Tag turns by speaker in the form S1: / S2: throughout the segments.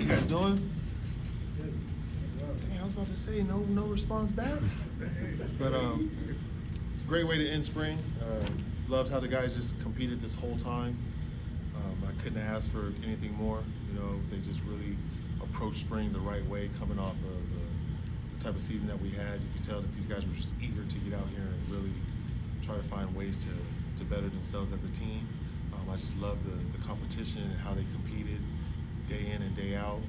S1: you guys doing? Dang, I was about to say no response back. But great way to end spring. Loved how the guys just competed this whole time. I couldn't ask for anything more. They just really approached spring the right way, coming off of the type of season that we had. You could tell that these guys were just eager to get out here and really try to find ways to better themselves as a team. I just love the competition and how they competed day in and day out.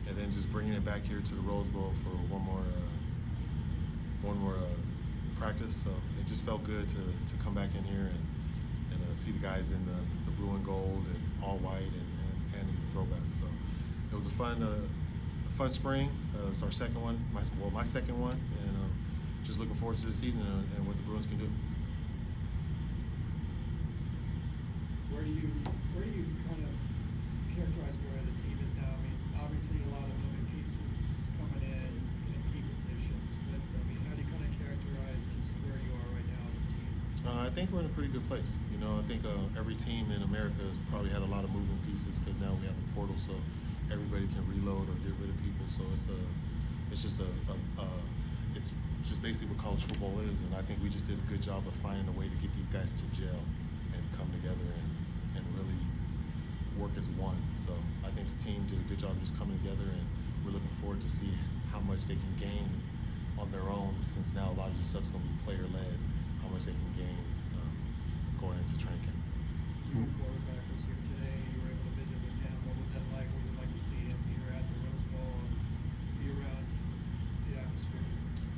S1: And then just bringing it back here to the Rose Bowl for one more practice. So it just felt good to come back in here and see the guys in the blue and gold and all white and in the throwback. So it was a fun spring. It's our second one, my second one, and just looking forward to this season and what the Bruins can do.
S2: Where do you kind of characterize where the team is now? I mean, obviously a lot of moving pieces coming in key positions, but I mean, how do you kind of characterize just where you are right now as a team?
S1: I think we're in a pretty good place. I think every team in America has probably had a lot of moving pieces because now we have a portal, so everybody can reload or get rid of people. So it's just basically what college football is, and I think we just did a good job of finding a way to get these guys to gel and come together and really work as one. So I think the team did a good job just coming together, and we're looking forward to see how much they can gain on their own, since now a lot of this stuff's going to be player-led, how much they can gain going into training camp.
S2: Your quarterback was here today. You were able to visit with him. What was that like? What was it like to see him here at the Rose Bowl and be around the atmosphere?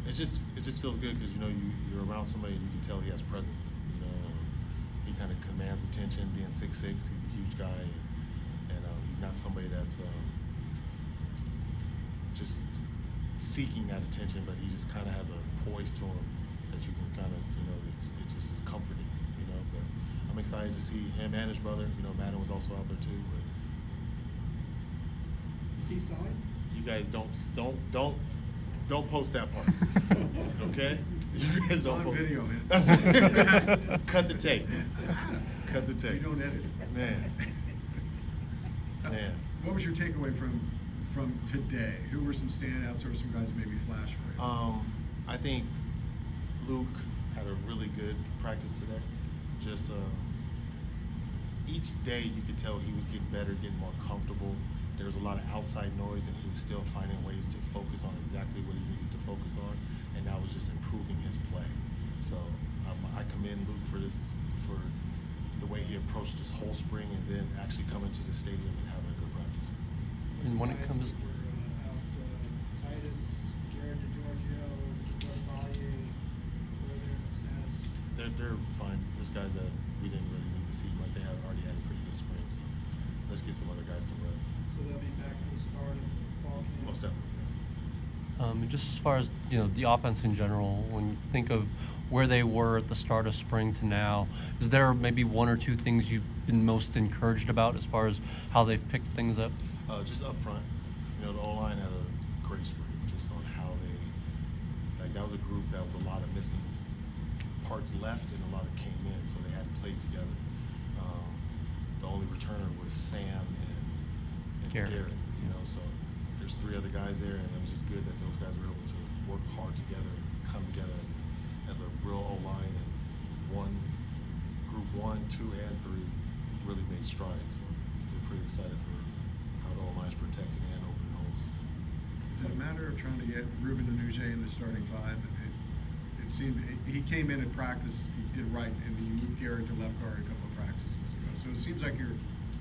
S1: It just feels good because you're around somebody and you can tell he has presence. He kind of commands attention. Being 6'6", he's a huge guy, and he's not somebody that's just seeking that attention, but he just kind of has a poise to him that you can kind of it just is comforting. But I'm excited to see him and his brother. Madden was also out there too. But
S2: is he signed?
S1: You guys don't post that part, okay? You guys don't post.
S3: Video, man.
S1: That's it. Cut the tape. Cut the tape.
S3: We don't edit.
S1: Man.
S3: What was your takeaway from today? Who were some standouts or some guys that maybe flash for you?
S1: I think Luke had a really good practice today. Just each day you could tell he was getting better, getting more comfortable. There was a lot of outside noise, and he was still finding ways to focus on exactly what he needed to focus on, and that was just improving his play. So I commend Luke for the way he approached this whole spring, and then actually coming to the stadium and having a good practice.
S4: And when it comes,
S2: Titus, Garrett DeGiorgio,
S1: they're fine. There's guys that we didn't really need to see much. They already had a pretty good spring, so let's get some other guys some reps.
S2: So they'll be back for the start of fall camp?
S1: Most definitely, yes.
S4: just as far as the offense in general, when you think of where they were at the start of spring to now, is there maybe one or two things you've been most encouraged about as far as how they've picked things up?
S1: Just up front, the O-line had a great spring, just on how that was a group that was a lot of missing parts left and a lot of came in, so they hadn't played together. The only returner was Sam and Garrett. So there's three other guys there, and it was just good that those guys were able to work hard together and come together as a real O-line, and group 1, 2, and 3 really made strides. So we're pretty excited for how the O-line's protecting and opening holes.
S3: Is it a matter of trying to get Ruben Denuje in the starting five? It seemed he came in at practice, he did right, and then you moved Garrett to left guard a couple of practices ago. So it seems like you're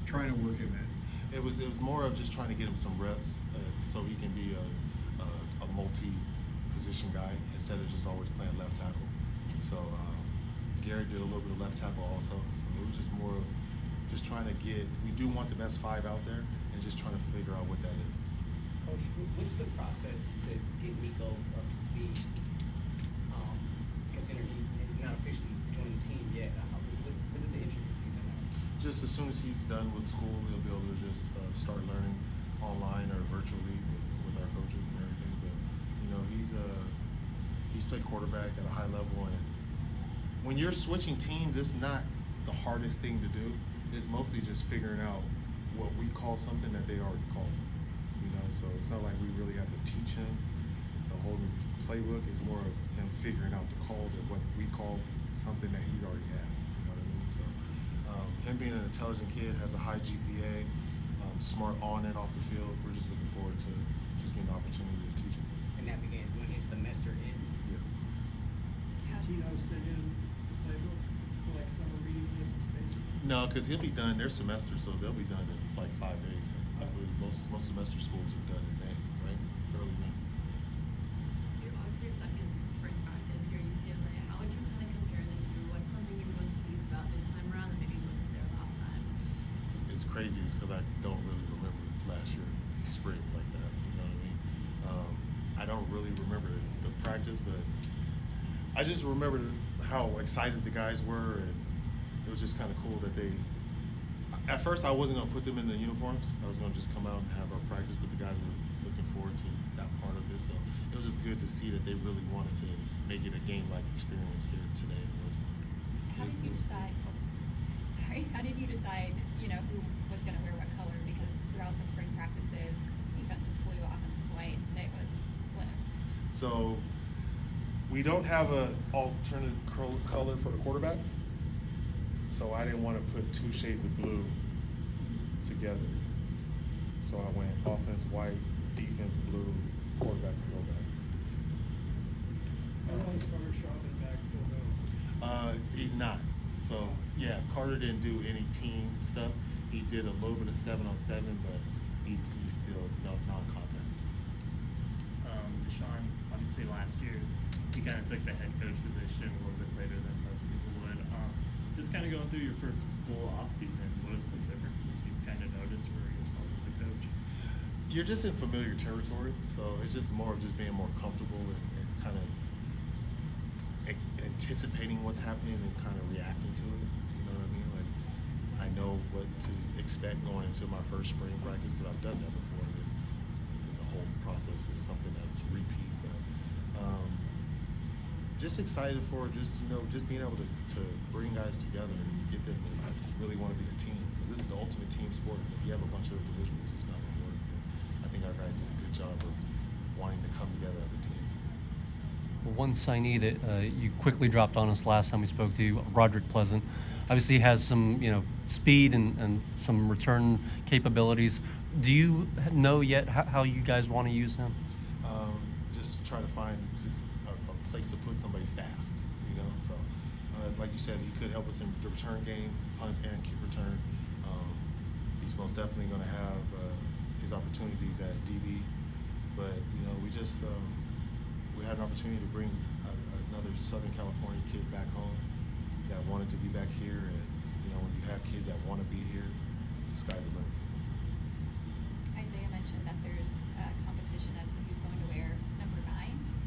S3: trying to work him in.
S1: It was more of just trying to get him some reps so he can be a multi-position guy instead of just always playing left tackle. So Garrett did a little bit of left tackle also. So it was just more of just trying to we do want the best 5 out there, and just trying to figure out what that is.
S5: Coach, what's the process to get Nico up to speed? Considering he's not officially joined the team yet, what are the intricacies in that?
S1: Just as soon as he's done with school, he'll be able to just start learning online or virtually with our coaches and everything. But he's played quarterback at a high level, and when you're switching teams, it's not the hardest thing to do. It's mostly just figuring out what we call something that they already called. You know, so it's not like we really have to teach him the whole new playbook. It's more of him figuring out the calls and what we call something that he's already had. You know what I mean? So him being an intelligent kid, has a high GPA, smart on and off the field. We're just looking forward to just getting the opportunity to teach him.
S5: And that begins when his semester ends.
S1: Yeah.
S2: Did Tino send in the playbook for like summer reading lists, basically?
S1: No, because he'll be done their semester, so they'll be done in like 5 days. I believe most semester schools are done in May, right? Early May.
S6: You're also your second spring practice here at UCLA. How would you kind of compare the two? What's something you're most pleased about this time around that maybe wasn't there last time?
S1: It's crazy, it's because I don't really remember last year spring like that. You know what I mean? I don't really remember the practice, but I just remember how excited the guys were, and it was just kind of cool that they. At first, I wasn't gonna put them in the uniforms. I was gonna just come out and have our practice, but the guys were looking forward to that part of it. So it was just good to see that they really wanted to make it a game-like experience here today in Rosemont.
S7: How did you decide? Oh, sorry. How did you decide? You know, who was going to wear what color? Because throughout the spring practices, defense was blue, offense was white, and today was flipped.
S1: So we don't have an alternate color for the quarterbacks. So I didn't want to put two shades of blue together. So I went offense white, defense blue, quarterbacks throwbacks.
S2: How long is Carter Schaubin back filled out?
S1: He's not. So yeah, Carter didn't do any team stuff. He did a little bit of 7-on-7, but he's still non-contact.
S8: DeShaun, obviously last year, he kind of took the head coach position a little bit later than most people would. Just kind of going through your first full off season, what are some differences you've kind of noticed for yourself as a coach?
S1: You're just in familiar territory, so it's just more of just being more comfortable and kind of anticipating what's happening and kind of reacting to it. You know what I mean? Like, I know what to expect going into my first spring practice because I've done that before. And then the whole process was something that was repeat, but just excited for just being able to bring guys together and get them to really want to be a team. This is the ultimate team sport. And if you have a bunch of individuals, it's not going to work. And I think our guys did a good job of wanting to come together as a team.
S4: One signee that you quickly dropped on us last time we spoke to you, Roderick Pleasant, obviously has some speed and some return capabilities. Do you know yet how you guys want to use him?
S1: Just try to find just a place to put somebody fast, So, like you said, he could help us in the return game, punt and kick return. He's most definitely going to have his opportunities at DB, but we had an opportunity to bring another Southern California kid back home that wanted to be back here, and when you have kids that want to be here, the sky's the limit for them.
S7: Isaiah mentioned that there's competition as to who's going to wear number 9.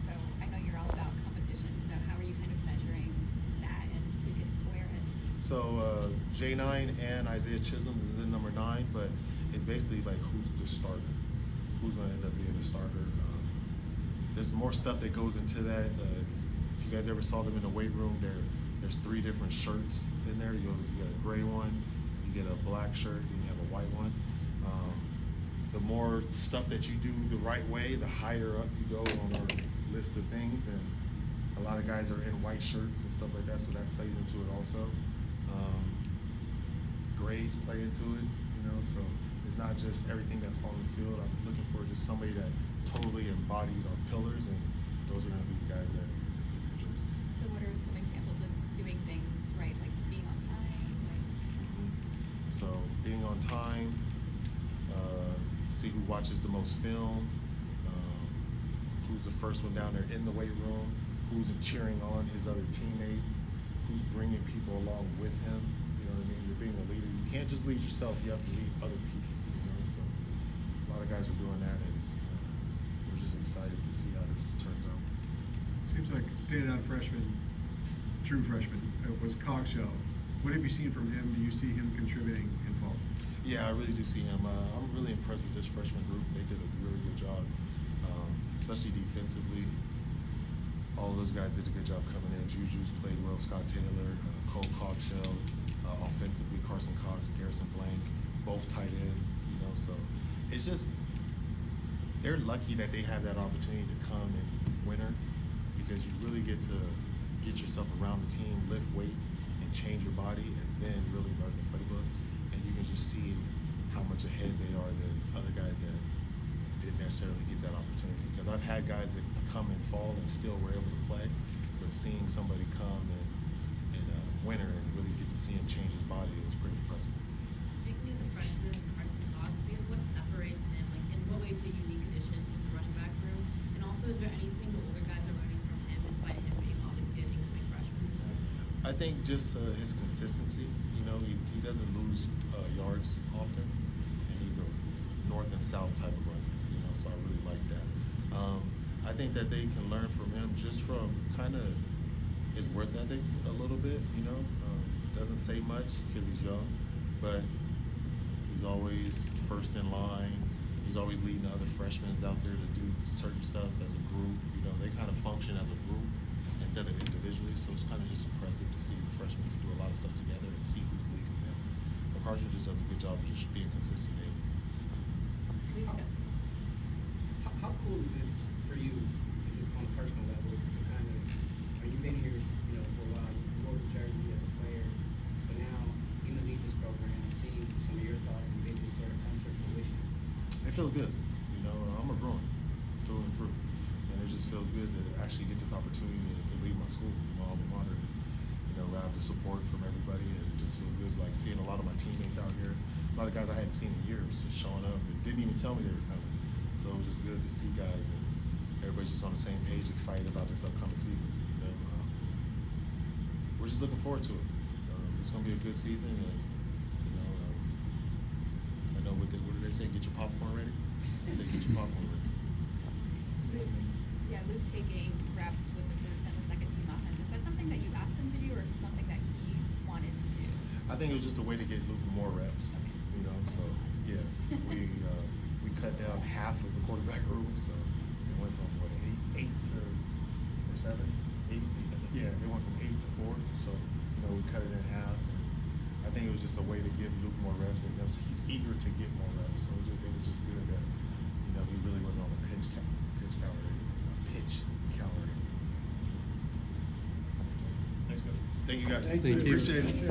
S7: So I know you're all about competition. So how are you kind of measuring that and who gets to wear it?
S1: So J9 and Isaiah Chisholm is in number 9, but it's basically like who's the starter, who's going to end up being the starter. There's more stuff that goes into that. If you guys ever saw them in the weight room, there's 3 different shirts in there. You get a gray one, you get a black shirt, then you have a white one. The more stuff that you do the right way, the higher up you go on our list of things. And a lot of guys are in white shirts and stuff like that, so that plays into it also. Grades play into it, so it's not just everything that's on the field. I'm looking for just somebody that totally embodies our pillars, and those are going to be the guys that end up getting the jerseys.
S7: So what are some examples of doing things right, like being on time?
S1: So being on time, see who watches the most film, who's the first one down there in the weight room, who's cheering on his other teammates, who's bringing people along with him. You know what I mean? You're being a leader. You can't just lead yourself. You have to lead other people. So a lot of guys are doing that, and we're just excited to see how this turns out.
S3: Seems like standout freshman, true freshman, was Coggshell. What have you seen from him? Do you see him contributing in fall?
S1: Yeah, I really do see him. I'm really impressed with this freshman group. They did a really good job, especially defensively. All of those guys did a good job coming in. Juju's played well. Scott Taylor, Cole Coggshell. Offensively, Carson Cox, Garrison Blank, both tight ends. it's just they're lucky that they have that opportunity to come in winter because you really get to get yourself around the team, lift weights, and change your body, and then really learn the playbook. And you can just see how much ahead they are than other guys that didn't necessarily get that opportunity. Because I've had guys that come in fall and still were able to play, but seeing somebody come in winter and really get to see him change his body, it was pretty impressive.
S6: Speaking of the freshman Carson Cox, I guess what separates him? Like, in what ways is a unique addition to the running back room? And also, is there anything the older guys are learning from him, despite him being obviously an incoming freshman still?
S1: I think just his consistency. You know, he doesn't lose yards often, and he's a north and south type of runner. You know, so I really like that. I think that they can learn from him just from kind of his work ethic a little bit. You know, doesn't say much because he's young, but he's always first in line. He's always leading other freshmen out there to do certain stuff as a group. You know, they kind of function as a group instead of individually, so it's kind of just impressive to see the freshmen do a lot of stuff together and see who's leading them. But Carson just does a good job of just being consistent daily.
S5: How cool is this for you, just on a personal level, to kind of, you've been here, you know, for a while, you wore the jersey as a player, but now you lead this program, seeing some of your thoughts and visions sort of come to fruition?
S1: It feels good. You know, I'm a Bruin through and through, and it just feels good to actually get this opportunity to lead my school, my alma mater. And, you know, I have the support from everybody, and it just feels good, like seeing a lot of my teammates out here, a lot of guys I hadn't seen in years, just showing up and didn't even tell me they were coming. So it was just good to see guys, and everybody's just on the same page, excited about this upcoming season. You know, we're just looking forward to it. It's going to be a good season, and you know, I know what do they say? Get your popcorn ready. They say get your popcorn ready.
S7: Yeah, Luke taking reps with the first and the second team offense. Is that something that you asked him to do, or something that he wanted to do?
S1: I think it was just a way to get Luke more reps. You know, so yeah, we cut down half of the quarterback room, so it went from what eight to or 7, 8. Yeah, it went from 8 to 4. So you know, we cut it in half. And I think it was just a way to give Luke more reps, and he's eager to get more reps. So it was just good that you know he really wasn't on a pitch count or anything, a pitch count or anything.
S9: Thanks, Coach.
S1: Thank you guys.
S2: Thank
S4: you.
S1: Appreciate it.